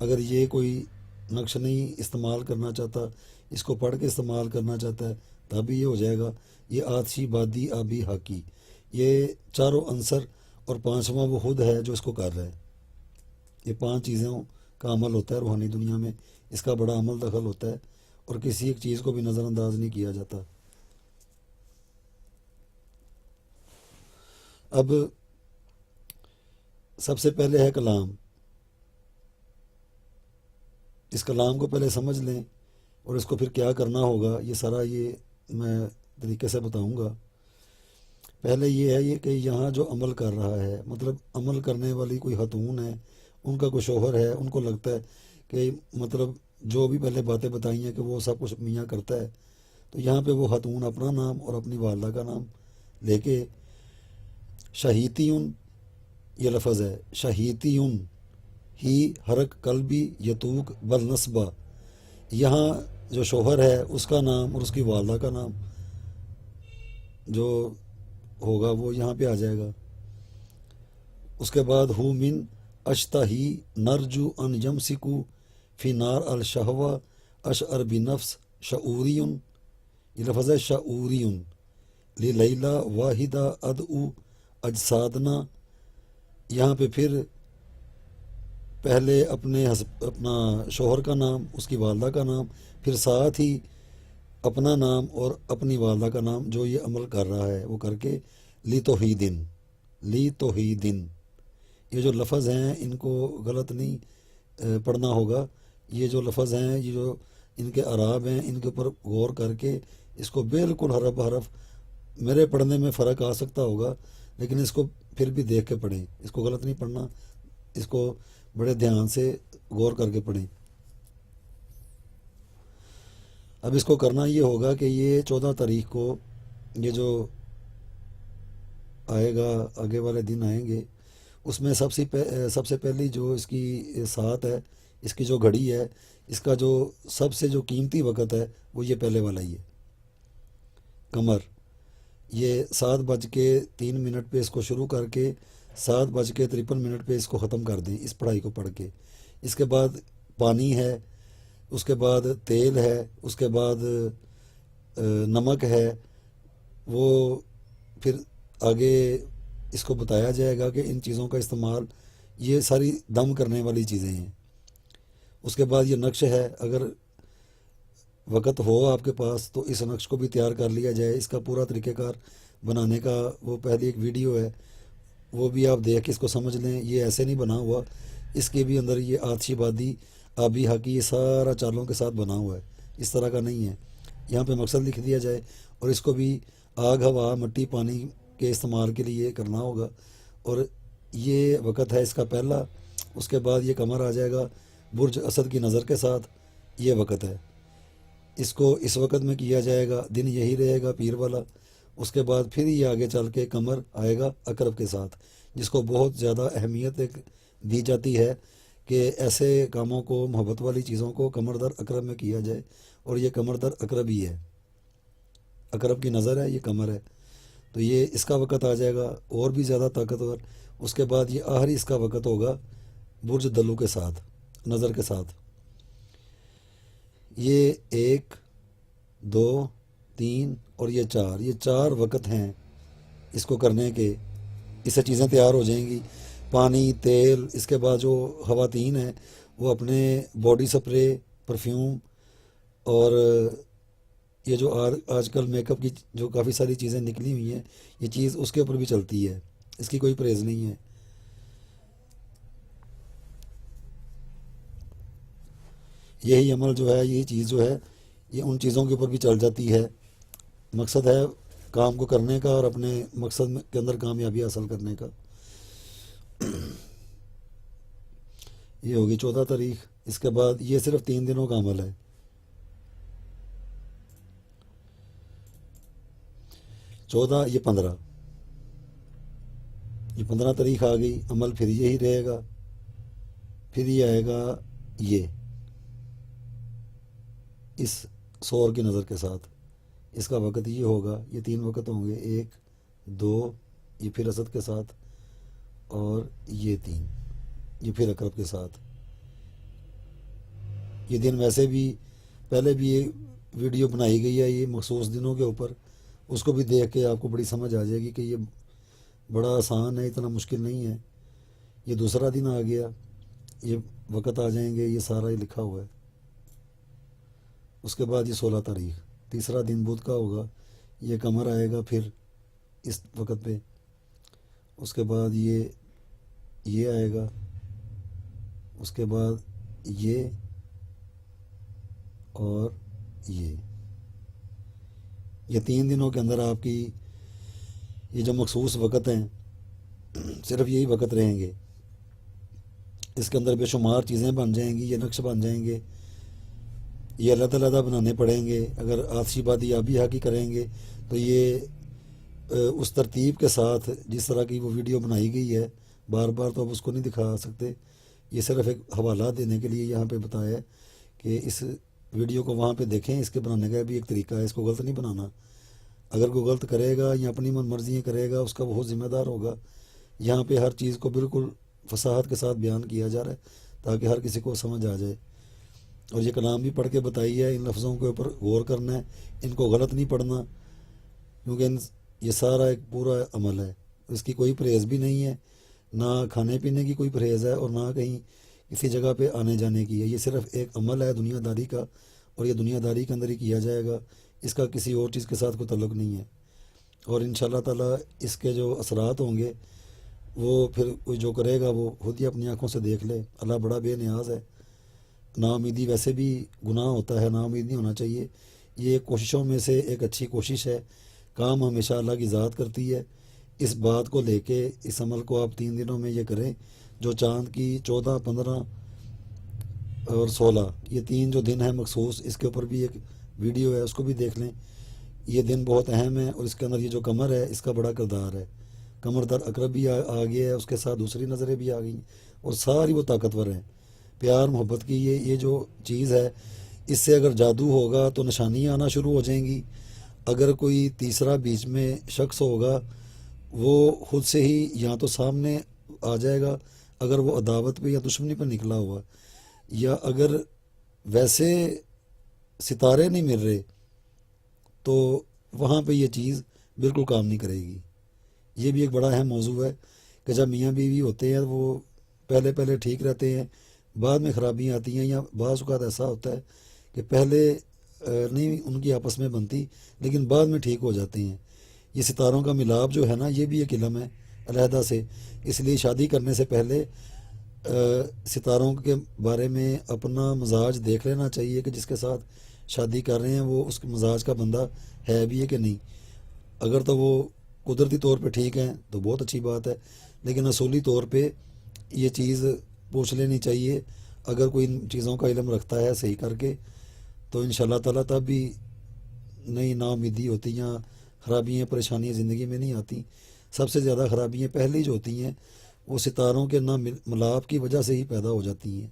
اگر یہ کوئی نقش نہیں استعمال کرنا چاہتا، اس کو پڑھ کے استعمال کرنا چاہتا ہے، تب یہ ہو جائے گا۔ یہ آتشی، بادی، آبی، حاکی، یہ چاروں عنصر، اور پانچواں وہ خود ہے جو اس کو کر رہا ہے۔ یہ پانچ چیزوں کا عمل ہوتا ہے روحانی دنیا میں، اس کا بڑا عمل دخل ہوتا ہے، اور کسی ایک چیز کو بھی نظر انداز نہیں کیا جاتا۔ اب سب سے پہلے ہے کلام۔ اس کلام کو پہلے سمجھ لیں، اور اس کو پھر کیا کرنا ہوگا یہ سارا یہ میں طریقے سے بتاؤں گا۔ پہلے یہ ہے یہ کہ یہاں جو عمل کر رہا ہے، مطلب عمل کرنے والی کوئی خاتون ہے، ان کا کوئی شوہر ہے، ان کو لگتا ہے کہ مطلب جو بھی پہلے باتیں بتائی ہیں کہ وہ سب کچھ میاں کرتا ہے، تو یہاں پہ وہ خاتون اپنا نام اور اپنی والدہ کا نام لے کے شہیتیون، یہ لفظ ہے شہیتیون، ہی حرک قلبی یتوک بل نصبہ، یہاں جو شوہر ہے اس کا نام اور اس کی والدہ کا نام جو ہوگا وہ یہاں پہ آ جائے گا۔ اس کے بعد ہو من اشتہی نرجو ان یمسکو فی نار الشہوہ اشعر بنفس شعوریون، یہ لفظ ہے شعوریون، لیلہ واحدہ ادعو اجسادنا، یہاں پہ پھر پہلے اپنا شوہر کا نام، اس کی والدہ کا نام، پھر ساتھ ہی اپنا نام اور اپنی والدہ کا نام جو یہ عمل کر رہا ہے وہ کر کے لی توحیدن، لی توحیدن، یہ جو لفظ ہیں ان کو غلط نہیں پڑھنا ہوگا۔ یہ جو لفظ ہیں، یہ جو ان کے اعراب ہیں، ان کے اوپر غور کر کے اس کو بالکل حرف بحرف، میرے پڑھنے میں فرق آ سکتا ہوگا لیکن اس کو پھر بھی دیکھ کے پڑھیں، اس کو غلط نہیں پڑھنا، اس کو بڑے دھیان سے غور کر کے پڑھیں۔ اب اس کو کرنا یہ ہوگا کہ یہ 14 تاریخ کو یہ جو آئے گا، آگے والے دن آئیں گے، اس میں سب سے پہلی جو اس کی ساتھ ہے، اس کی جو گھڑی ہے، اس کا جو سب سے جو قیمتی وقت ہے وہ یہ پہلے والا ہی ہے، قمر۔ یہ 7:03 پہ اس کو شروع کر کے 7:53 پہ اس کو ختم کر دیں، اس پڑھائی کو پڑھ کے۔ اس کے بعد پانی ہے، اس کے بعد تیل ہے، اس کے بعد نمک ہے، وہ پھر آگے اس کو بتایا جائے گا کہ ان چیزوں کا استعمال، یہ ساری دم کرنے والی چیزیں ہیں۔ اس کے بعد یہ نقش ہے، اگر وقت ہو آپ کے پاس تو اس نقش کو بھی تیار کر لیا جائے، اس کا پورا طریقہ کار بنانے کا وہ پہلی ایک ویڈیو ہے، وہ بھی آپ دیکھ کے اس کو سمجھ لیں۔ یہ ایسے نہیں بنا ہوا، اس کے بھی اندر یہ آتشی، بادی، آبی، حاکی، یہ سارا چالوں کے ساتھ بنا ہوا ہے، اس طرح کا نہیں ہے۔ یہاں پہ مقصد لکھ دیا جائے، اور اس کو بھی آگ، ہوا، مٹی، پانی کے استعمال کے لیے کرنا ہوگا۔ اور یہ وقت ہے اس کا پہلا۔ اس کے بعد یہ قمر آ جائے گا برج اسد کی نظر کے ساتھ، یہ وقت ہے، اس کو اس وقت میں کیا جائے گا، دن یہی رہے گا پیر والا۔ اس کے بعد پھر یہ آگے چل کے قمر آئے گا عقرب کے ساتھ، جس کو بہت زیادہ اہمیت دی جاتی ہے کہ ایسے کاموں کو، محبت والی چیزوں کو قمر در عقرب میں کیا جائے، اور یہ قمر در عقرب ہی ہے، عقرب کی نظر ہے، یہ قمر ہے، تو یہ اس کا وقت آ جائے گا اور بھی زیادہ طاقتور۔ اس کے بعد یہ آخری اس کا وقت ہوگا برج دلو کے ساتھ، نظر کے ساتھ۔ یہ 1، 2، 3 اور یہ 4، یہ 4 وقت ہیں اس کو کرنے کے، اس سے چیزیں تیار ہو جائیں گی، پانی، تیل۔ اس کے بعد جو خواتین ہیں وہ اپنے باڈی سپرے، پرفیوم، اور یہ جو آج کل میک اپ کی جو کافی ساری چیزیں نکلی ہوئی ہیں، یہ چیز اس کے اوپر بھی چلتی ہے، اس کی کوئی پرہیز نہیں ہے۔ یہی عمل جو ہے، یہی چیز جو ہے، یہ ان چیزوں کے اوپر بھی چل جاتی ہے۔ مقصد ہے کام کو کرنے کا اور اپنے مقصد کے اندر کامیابی حاصل کرنے کا۔ یہ ہوگی 14 تاریخ۔ اس کے بعد یہ صرف 3 دنوں کا عمل ہے۔ 14، یہ 15، یہ 15 تاریخ آ گئی، عمل پھر یہی رہے گا، پھر یہ آئے گا یہ اس سور کی نظر کے ساتھ، اس کا وقت یہ ہوگا، یہ 3 وقت ہوں گے، 1، 2، یہ پھر اسد کے ساتھ، اور یہ 3، یہ پھر عقرب کے ساتھ۔ یہ دن ویسے بھی پہلے بھی یہ ویڈیو بنائی گئی ہے یہ مخصوص دنوں کے اوپر، اس کو بھی دیکھ کے آپ کو بڑی سمجھ آ جائے گی کہ یہ بڑا آسان ہے، اتنا مشکل نہیں ہے۔ یہ دوسرا دن آ گیا، یہ وقت آ جائیں گے، یہ سارا ہی لکھا ہوا ہے۔ اس کے بعد یہ 16 تاریخ تیسرا دن بدھ کا ہوگا، یہ قمر آئے گا پھر اس وقت پہ۔ اس کے بعد یہ آئے گا، اس کے بعد یہ اور یہ 3 دنوں کے اندر آپ کی یہ جو مخصوص وقت ہیں صرف یہی وقت رہیں گے، اس کے اندر بے شمار چیزیں بن جائیں گی، یہ نقش بن جائیں گے، یہ علیحدہ علیحدہ بنانے پڑیں گے۔ اگر آتشی بادی آبی ہاکی کریں گے تو یہ اس ترتیب کے ساتھ جس طرح کی وہ ویڈیو بنائی گئی ہے، بار بار تو اب اس کو نہیں دکھا سکتے، یہ صرف ایک حوالہ دینے کے لیے یہاں پہ بتایا ہے کہ اس ویڈیو کو وہاں پہ دیکھیں، اس کے بنانے کا بھی ایک طریقہ ہے، اس کو غلط نہیں بنانا۔ اگر کوئی غلط کرے گا یا اپنی من مرضیاں کرے گا، اس کا بہت ذمہ دار ہوگا۔ یہاں پہ ہر چیز کو بالکل فصاحت کے ساتھ بیان کیا جا رہا ہے تاکہ ہر کسی کو سمجھ آ جائے، اور یہ کلام بھی پڑھ کے بتائی ہے، ان لفظوں کے اوپر غور کرنا ہے، ان کو غلط نہیں پڑھنا، کیونکہ یہ سارا ایک پورا عمل ہے، اس کی کوئی پرہیز بھی نہیں ہے، نہ کھانے پینے کی کوئی پرہیز ہے اور نہ کہیں کسی جگہ پہ آنے جانے کی ہے۔ یہ صرف ایک عمل ہے دنیا داری کا، اور یہ دنیا داری کے اندر ہی کیا جائے گا، اس کا کسی اور چیز کے ساتھ کوئی تعلق نہیں ہے۔ اور ان شاء اللہ تعالیٰ اس کے جو اثرات ہوں گے وہ پھر کوئی جو کرے گا وہ خود ہی اپنی آنکھوں سے دیکھ لے۔ اللہ بڑا بے نیاز ہے۔ نا امیدی ویسے بھی گناہ ہوتا ہے، نا امید نہیں ہونا چاہیے، یہ کوششوں میں سے ایک اچھی کوشش ہے، کام ہمیشہ اللہ کی ذات کرتی ہے۔ اس بات کو لے کے اس عمل کو آپ 3 دنوں میں یہ کریں، جو چاند کی 14، 15 اور 16 یہ 3 جو دن ہیں مخصوص، اس کے اوپر بھی ایک ویڈیو ہے، اس کو بھی دیکھ لیں۔ یہ دن بہت اہم ہے، اور اس کے اندر یہ جو قمر ہے اس کا بڑا کردار ہے۔ قمر در اقرب بھی آ گیا ہے، اس کے ساتھ دوسری نظریں بھی آ گئی ہیں، اور ساری وہ طاقتور ہیں۔ پیار محبت کی یہ جو چیز ہے، اس سے اگر جادو ہوگا تو نشانیاں آنا شروع ہو جائیں گی۔ اگر کوئی تیسرا بیچ میں شخص ہوگا وہ خود سے ہی یا تو سامنے آ جائے گا، اگر وہ عداوت پہ یا دشمنی پہ نکلا ہوا، یا اگر ویسے ستارے نہیں مل رہے تو وہاں پہ یہ چیز بالکل کام نہیں کرے گی۔ یہ بھی ایک بڑا اہم موضوع ہے کہ جب میاں بیوی ہوتے ہیں وہ پہلے ٹھیک رہتے ہیں، بعد میں خرابیاں آتی ہیں، یا بعض اوقات ایسا ہوتا ہے کہ پہلے نہیں ان کی آپس میں بنتی لیکن بعد میں ٹھیک ہو جاتے ہیں۔ یہ ستاروں کا ملاپ جو ہے نا، یہ بھی ایک علم ہے علیحدہ سے، اس لیے شادی کرنے سے پہلے ستاروں کے بارے میں اپنا مزاج دیکھ لینا چاہیے کہ جس کے ساتھ شادی کر رہے ہیں وہ اس کے مزاج کا بندہ ہے بھی ہے کہ نہیں۔ اگر تو وہ قدرتی طور پہ ٹھیک ہیں تو بہت اچھی بات ہے، لیکن اصولی طور پہ یہ چیز پوچھ لینی چاہیے۔ اگر کوئی ان چیزوں کا علم رکھتا ہے صحیح کر کے تو ان شاء اللہ تعالیٰ تب بھی نئی نا امیدی ہوتی یا خرابیاں پریشانیاں زندگی میں نہیں آتی۔ سب سے زیادہ خرابیاں پہلے جو ہوتی ہیں وہ ستاروں کے نا ملاپ کی وجہ سے ہی پیدا ہو جاتی ہیں،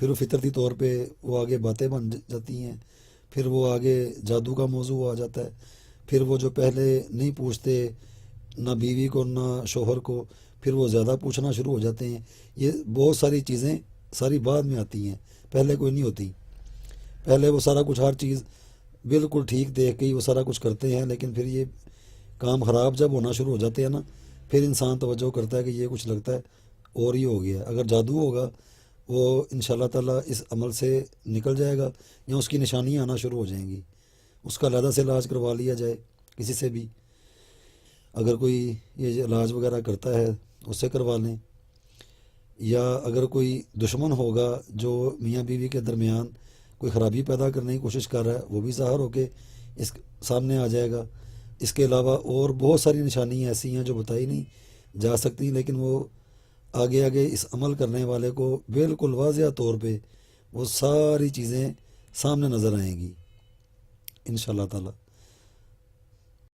پھر وہ فطرتی طور پہ وہ آگے باتیں بن جاتی ہیں، پھر وہ آگے جادو کا موضوع آ جاتا ہے، پھر وہ جو پہلے نہیں پوچھتے نہ بیوی کو نہ شوہر کو، پھر وہ زیادہ پوچھنا شروع ہو جاتے ہیں۔ یہ بہت ساری چیزیں ساری بعد میں آتی ہیں، پہلے کوئی نہیں ہوتی۔ پہلے وہ سارا کچھ ہر چیز بالکل ٹھیک دیکھ کے ہی وہ سارا کچھ کرتے ہیں، لیکن پھر یہ کام خراب جب ہونا شروع ہو جاتے ہیں نا، پھر انسان توجہ کرتا ہے کہ یہ کچھ لگتا ہے اور ہی ہو گیا ہے۔ اگر جادو ہوگا وہ ان شاء اللہ تعالیٰ اس عمل سے نکل جائے گا، یا اس کی نشانیاں آنا شروع ہو جائیں گی، اس کا علیحدہ سے علاج کروا لیا جائے کسی سے بھی، اگر کوئی یہ علاج وغیرہ کرتا ہے اس سے کروا لیں، یا اگر کوئی دشمن ہوگا جو میاں بیوی کے درمیان کوئی خرابی پیدا کرنے کی کوشش کر رہا ہے وہ بھی ظاہر ہو کے اس سامنے آ جائے گا۔ اس کے علاوہ اور بہت ساری نشانیاں ایسی ہیں جو بتائی نہیں جا سکتی، لیکن وہ آگے اس عمل کرنے والے کو بالکل واضح طور پہ وہ ساری چیزیں سامنے نظر آئیں گی ان شاء اللہ تعالیٰ۔